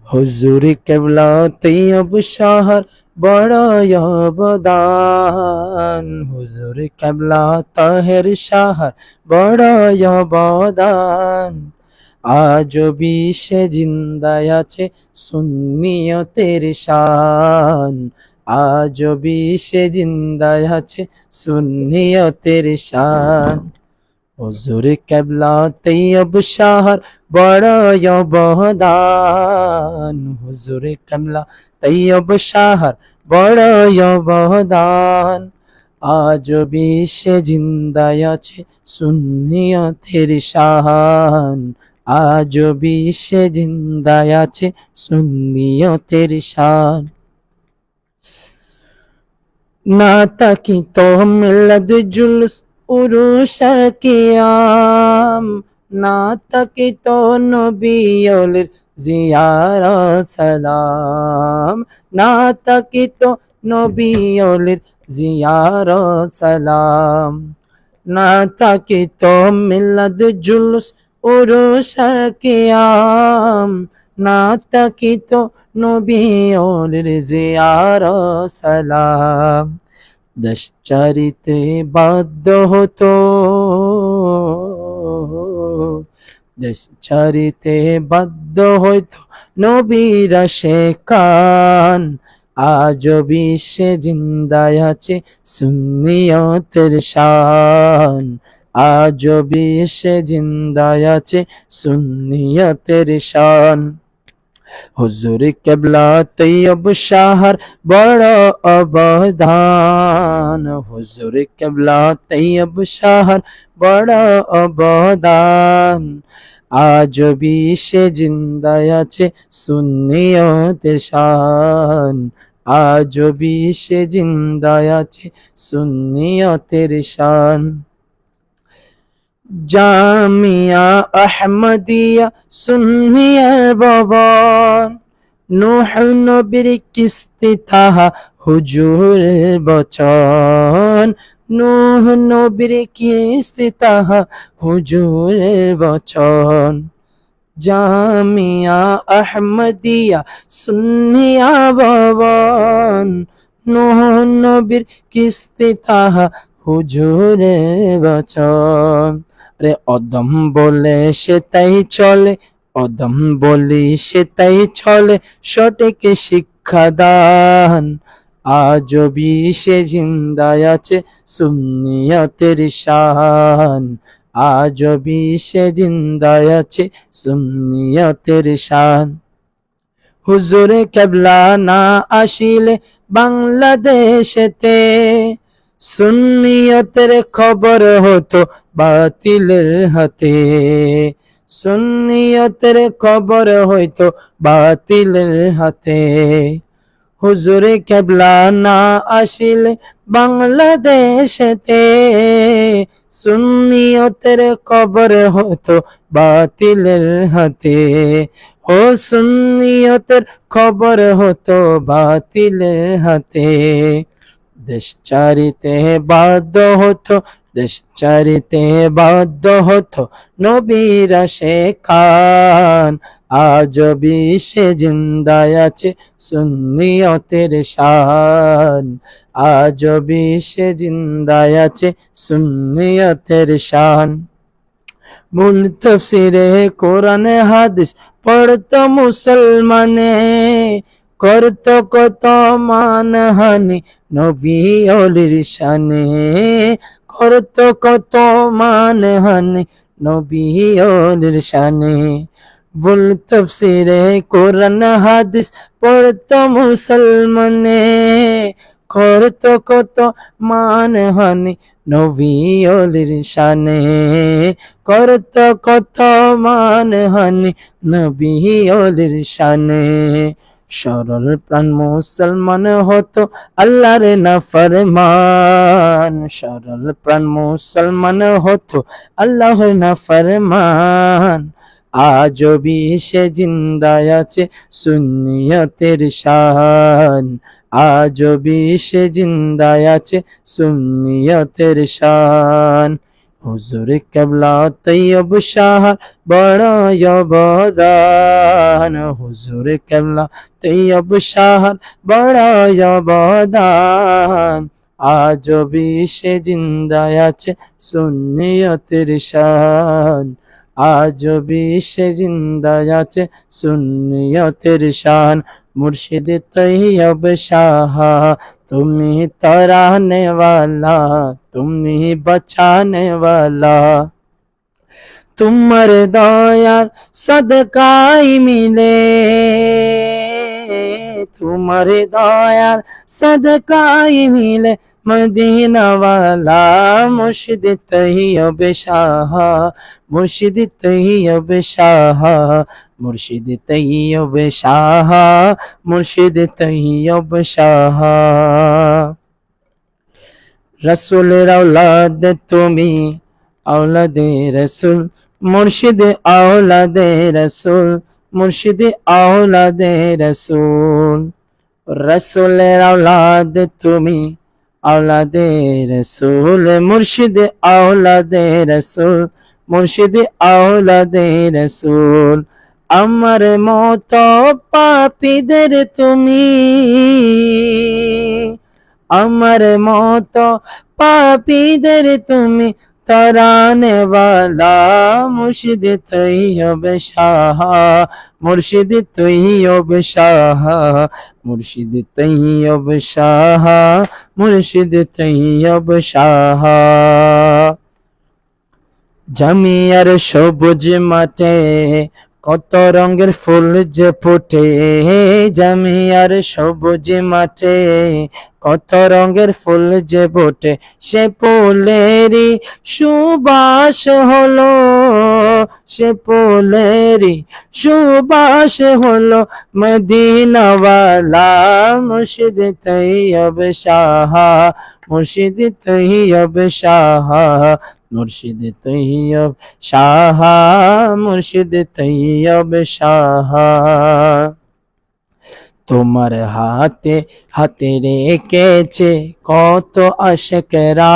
হুজুর কেবলা তৈয়ব শাহর বড় অবদান, হুজুর কেবলা তাহের শাহর বড় অবদান। আজ বিশ্বে জিন্দায় আছে সুন্নিয়তের শান, আজ বিশ্বে জিন্দায় আছে সুন্নিয়তের শান। হুজুর কেবলা তৈয়ব শাহর বড় অবদান, হুজুর কেবলা তৈয়ব শাহর বড় অবদান। আজ বিশ্বে জিন্দায় আছে সুন্নিয়তের শান, আজ বিশ্বে জিন্দায় আছে সুন্নিয়তের শান। না তাকিত মিলাদ জুলুস উরুস কিয়াম, না তাকিত নবী ওলির জিয়ারত সালাম, না তাকিত নবী ওলির জিয়ারত সালাম। না তাকিত মিলাদ জুলুস উরুস কিয়াম, না তাকিত নবী ওলির জিয়ারত সালাম। দেশচারিতে বাধ্য হতো, দেশচারিতে বাধ্য হইতো নবীরা সেখান। আজ বিশ্বে জিন্দায় আছে সুন্নিয়তের শান, আজ বিশ্বে জিন্দায় আছে সুন্নিয়তের শান। হুজুর কেবলা তৈয়ব শাহর বড় অবদান, হুজুর কেবলা তৈয়ব শাহর বড় অবদান। আজ বিশ্বে জিন্দায় আছে সুন্নিয়তের শান, আজ বিশ্বে জিন্দায় আছে সুন্নিয়তের শান। জামিয়া আহমদিয়া সুন্নিয়া ভবন, নূহ নবীর কিস্তি তাহা হুজুর বচন, নূহ নবীর কিস্তি তাহা হুজুর বচন। জামিয়া আহমদিয়া সুন্নিয়া ভবন, নূহ নবীর কিস্তি তাহা হুজুরে বচন। রে অদম বলে সে তাই চলে, অদম বলি সে তাই চলে, সঠিক শিক্ষা দান। আজ বিশ্বে জিন্দায় আছে সুন্নিয়তের শান, আজ বিশ্বে জিন্দায় আছে সুন্নিয়তের শান। হুজুর কেবলা না আসিলে বাংলাদেশেতে সুন্নিয়তের খবর হতো বাতিলের হাতে, সুন্নিয়তের খবর হইতো বাতিলের হাতে। হুজুর কেবলা না আসিলে বাংলাদেশেতে সুন্নিয়তের খবর হতো বাতিলের হাতে, ও সুন্নিয়তের খবর হতো বাতিলের হাতে। দেশচারিতে বাধ্য হতো, দেশচারিতে বাধ্য হতো নবীরা সেখান। আজ বিশ্বে জিন্দায় আছে সুন্নিয়তের শান, আজ বিশ্বে জিন্দায় আছে সুন্নিয়তের শান। মূল তফসিরে কোরআন হাদিস পড়তো মুসলমানে, করতো কত মানহানি নবী ওলির শানে, করতো কত মানহানি নবী ওলির শানে। ভুল তফসিরে কোরআন হাদিস পড়তো মুসলমানে, করতো কত মানহানি নবী ওলির শানে, করতো কত মানহানি নবী ওলির শানে। সরল প্রাণ মুসলমান হতো আল্লাহর নাফরমান, সরল প্রাণ মুসলমান হতো আল্লাহর নাফরমান। আজ বিশ্বে জিন্দায় আছে সুন্নিয়তের শান, আজ বিশ্বে জিন্দায় আছে সুন্নিয়তের শান। হুজুর কেবলা তৈয়ব শাহ বড় অবদান, হুজুর কেবলা তৈয়ব শাহ বড় অবদান। আজ বিশ্বে জিন্দায় আছে সুন্নিয়তের শান, আজ বিশ্বে জিন্দায় আছে সুন্নিয়তের শান। মুর্শিদ তৈয়ব শাহ তুমি तराने वाला, তুমি बचाने वाला। তোমার দয়ার সদকাই মিলে, তোমার দয়ার সদকাই মিলে মদিনা ওয়ালা মুর্শিদ তৈয়ব শাহ, মুর্শিদ তৈয়ব শাহ, মুর্শিদ তৈয়ব শাহ, মুর্শিদ তৈয়ব শাহ। রসুলের औलाद তুমি औलादे रसूल, मुर्शिद औलादे रसूल, मुर्शिद औलादे रसूल। रसूलेर औलाद তুমি औलादे रसूल, मुर्शिद औलादे रसूल, मुर्शिद औलादे रसूल। আমার মতো পাপীদের তুমি, আমার মতো পাপীদের তুমি তরানে वाला মুর্শিদ তৈয়ব শাহ, মুর্শিদ তৈয়ব শাহ, মুর্শিদ তৈয়ব শাহ, মুর্শিদ তৈয়ব শাহ। জামিয়ার সবুজ মাঠে কত রঙের ফুল যে ফোটে, জামিয়ার সবুজ মাঠে কত রঙের ফুল যে ফোটে, সে ফুলেরই সুবাস হলো, সে ফুলেরই সুবাস হলো মদিনা ওয়ালা মুর্শিদ তৈয়ব শাহ, মুর্শিদ তৈয়ব শাহ, মুর্শিদ তৈয়ব শাহ, মুর্শিদ তৈয়ব শাহ। তোমার হাতে হাতে রেখেছে কত আশকেরা,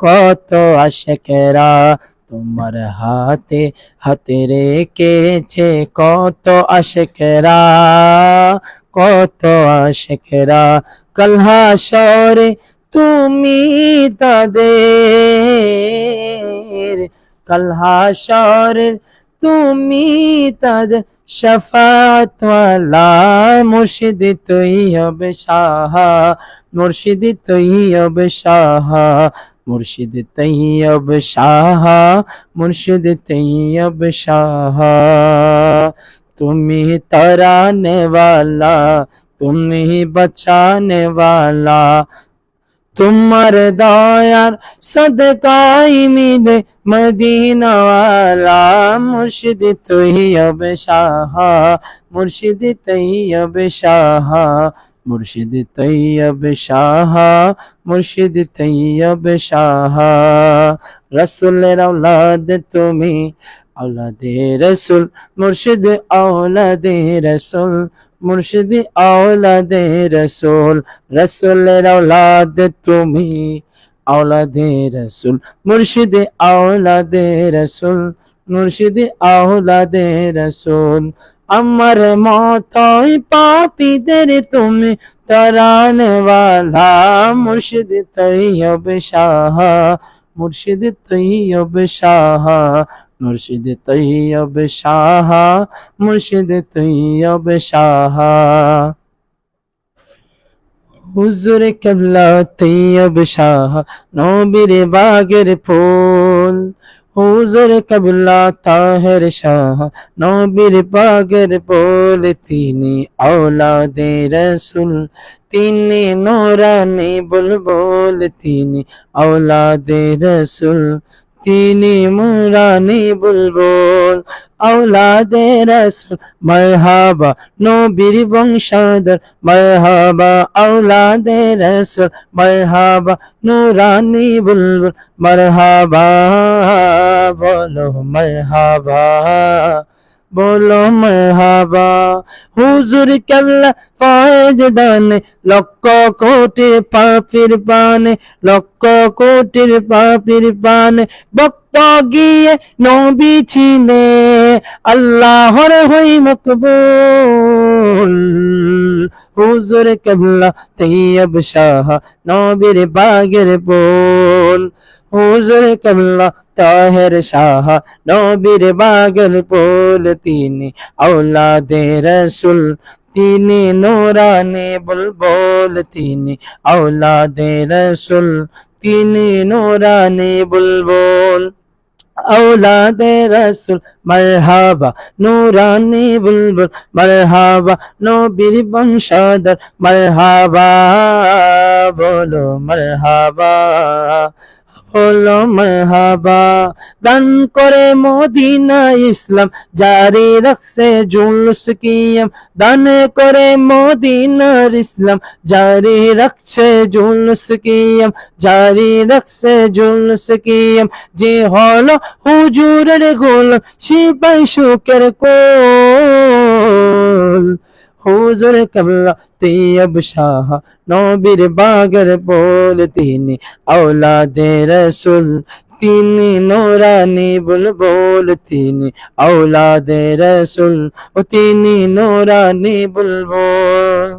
কত আশকেরা, তোমার হাতে হাতে রেখেছে কত আশকেরা, কত আশকেরা। কাল হাশরে তুমি তাদের, কাল হাশরে তুমি তাদের শফাত ওয়ালা মুর্শিদ তৈয়ব শাহ, মুর্শিদ তৈয়ব শাহ, মুর্শিদ তৈয়ব শাহ, মুর্শিদ তৈয়ব শাহ। তুমি তরানে वाला, তুমি বাঁচানে वाला। তোমার দয়ার সদকাই মিলে মদিনা ওয়ালা মুর্শিদ তৈয়ব শাহ, মুর্শিদ তৈয়ব শাহ, মুর্শিদ তৈয়ব শাহ, মুর্শিদ তৈয়ব শাহ। রসুলের औलाद তুমি औलादे रसूल, मुर्शिद औलादे रसूल, मुर्शिद औलादे रसूल। रसूलेर औलाद তুমি औलादे रसूल, मुर्शिद औलादे रसूल, मुर्शिद औलादे रसूल। আমার মতোই পাপীদের তুমি তরানে वाला মুর্শিদ তৈয়ব শাহ, মুর্শিদ তৈয়ব শাহ, মুর্শিদ তৈয়ব শাহ, মুর্শিদ তৈয়ব শাহ। হুজুর কেবলা তৈয়ব শাহ নবীর বাগের ফুল, হুজুর কেবলা তাহের শাহ নবীর বাগের ফুল। তিনি औलादे रसूल, তিনি নূরানী বুলবুল, তিনি औलादे रसूल, তিনি নূরানী বুলবুল। औलादे रसूल मरहबा নবীর বংশধর, মরহবা औलादे रसूल, मरहबा নূরানী বুলবুল, মরহবা বলো মরহবা, বলো মারহাবা। হুজুর কেবলা ফয়েজ দানে লক্ষ কোটি পাপির পানে, লক্ষ কোটির পাপির পানে বক্ত গিয়ে নবী চিনে, আল্লাহর হই মকবুল। হুজুর কেবলা তৈয়ব শাহ নবীর বাগের ফুল, হুজুর কেবলা তাহের শাহ নবীর বাগের ফুল। তিনি আওলাদে রসুল, তিনি নূরানি বুলবুল, তিনি আওলাদে রসুল, তিনি নূরানি বুলবুল। औलादे रसूल मरहबा नूरानी बुलबुल मरहबा नबीर बंशधर मरहबा, बोलो मरहबा, बोलो मरहबा। दान करे मदीना इस्लाम जारी रखसे जुलूस कियम, दान करे मदीनार इस्लाम जारी रखছে जुलूस कियम, জারি রাখছে জুলুস কিয়াম। যে হলো হুজুরের গোলাম সে পাই সুখের কোল, হুজুর কেবলা তৈয়ব শাহ নবীর বাগের ফুল। তিনি আওলাদে রসুল, তিনি নূরানি বুলবুল, তিনি আওলাদে রসুল ও তিনি নূরানি বুলবুল।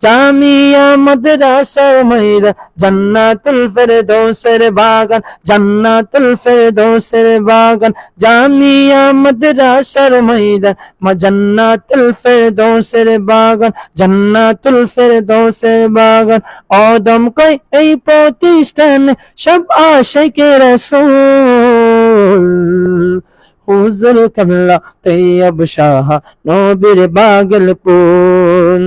জামিয়া মাদ্রাসার ময়দান জান্নাতুল ফেরদৌসের বাগান, জান্নাতুল ফেরদৌসের বাগান। জামিয়া মাদ্রাসার ময়দান জান্নাতুল ফেরদৌসের বাগান, জান্নাতুল ফেরদৌসের বাগান। অদম কই এই প্রতিষ্ঠানে সব আশিকে রাসূল, হুজুর কেবলা তৈয়ব শাহ নবীর বাগের ফুল,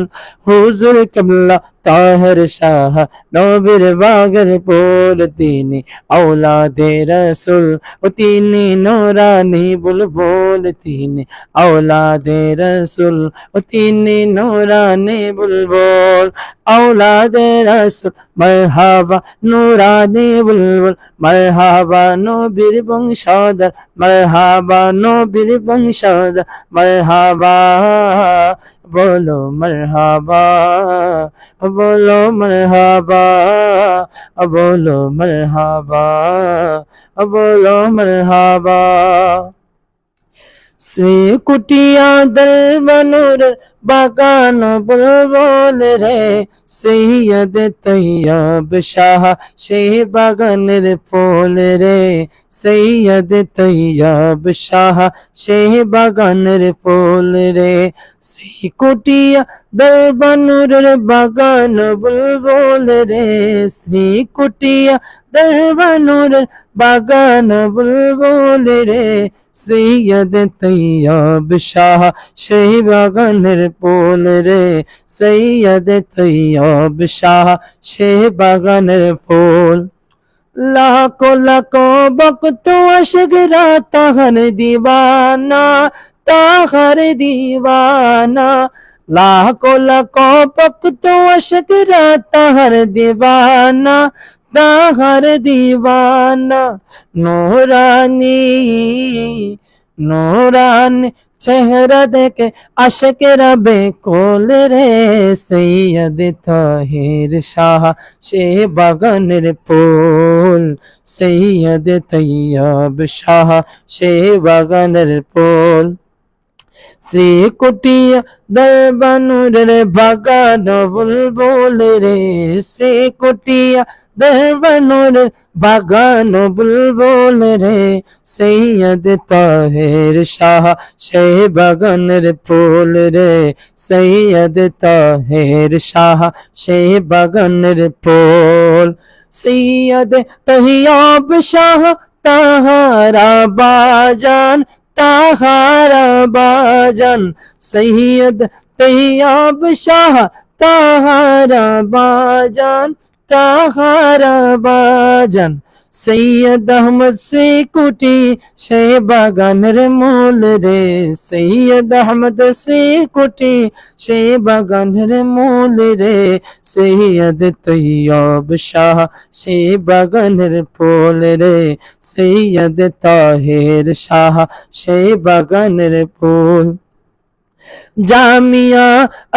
হুজুর কেবলা তাহের শাহ নবীর বাগের ফুল। তিনি আওলাদে রসুল ও তিনি নূরানি বুলবুল, তিনি আওলাদে রসুল ও তিনি নূরানি বুলবুল। আওলাদে রসুল মারহাবা নূরানি বুলবুল মারহাবা নবীর বংশধর, মারহাবা নবীর বংশধর মারহাবা, बोलो मरहबा, बोलो मरहबा, बोलो मरहबा, बोलो मरहबा। শ্রী কুটিয়া দরবানুর বাগান বুলবুল রে, সৈয়দ তৈয়ব শাহ সেই বাগানের ফুল রে, সৈয়দ তৈয়ব শাহ সেই বাগানের ফুল রে। শ্রী কুটিয়া দরবানুর বাগান বুলবুল রে, শ্রী কুটিয়া দরবানুর বাগান বুলবুল রে, সৈয়দ তৈয়ব শাহ সেই বাগানের ফুল রে, সৈয়দ তৈয়ব শাহ সেই বাগানের ফুল। লাখো লাখো ভক্ত আশিকরা তাহার দিওয়ানা, তাহার দিওয়ানা। লাখো লাখো ভক্ত আশিকরা তাহার দিওয়ানা, তাহার দিওয়ানা। নূরানি নূরানি চেহারা দেখে আশিকেরা বেকুল রে, সৈয়দ তাহির শাহ সে বাগানের ফুল, সৈয়দ তৈয়ব শাহ সে বাগানের ফুল। শ্রী কুটিয়া দরবানুরের বাগান বুলবুল রে, শ্রী কুটিয়া দরবানুরের বাগান বুলবুল রে, সৈয়দ তাহের শাহ সেই বাগানের ফুল রে, সৈয়দ তাহের শাহ সেই বাগানের ফুল। সৈয়দ তৈয়ব শাহ তাহারা বাজান, তাহারা বাজান। সৈয়দ তৈয়ব শাহ তাহারা বাজান, তাহারা বাজান। সৈয়দ আহমদ সে কুটি সে বাগানের মূল রে, সৈয়দ আহমদ সে কুটি সে বাগানের মূল রে, সৈয়দ তৈয়ব শাহ সে বাগানের ফুল রে, সৈয়দ তাহের শাহ সে বাগানের ফুল। জামিয়া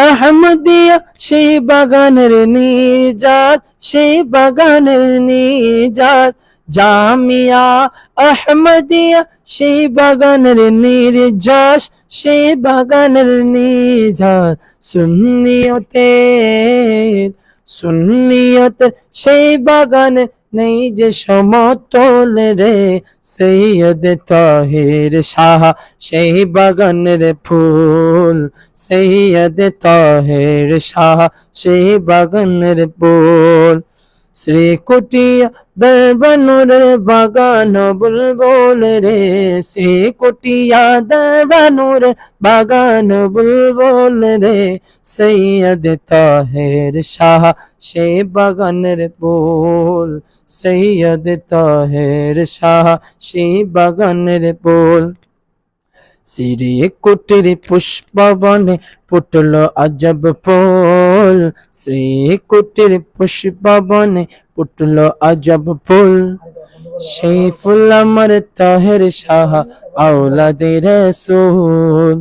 আহমদিয়া সেই বাগানের নিজাত, সেই বাগানের নিজাত। জামিয়া আহমদিয়া সেই বাগানের নির্যাস, সেই বাগানের নিজাত। সুন্নিয়তের সেই বাগানে নেই যে সমতল রে, সৈয়দ তাহের শাহ সেই বাগানের ফুল, সৈয়দ তাহের শাহ সেই বাগানের ফুল। শ্রী কুটিয়া দরবানুরের বাগান বুলবুল রে, শ্রী কুটিয়া দরবানুরের বাগান বুলবুল রে, সৈয়দ তাহের শাহ সেই বাগানের ফুল, সৈয়দ তাহের শাহ সেই বাগানের ফুল। শ্রী কুটির পুষ্পবনে ফুটল আজব ফুল, শ্রী কুটির পুষ্পবনে ফুটল আজব ফুল। সেই ফুল আমার তাহের শাহ আওলাদে রাসূল।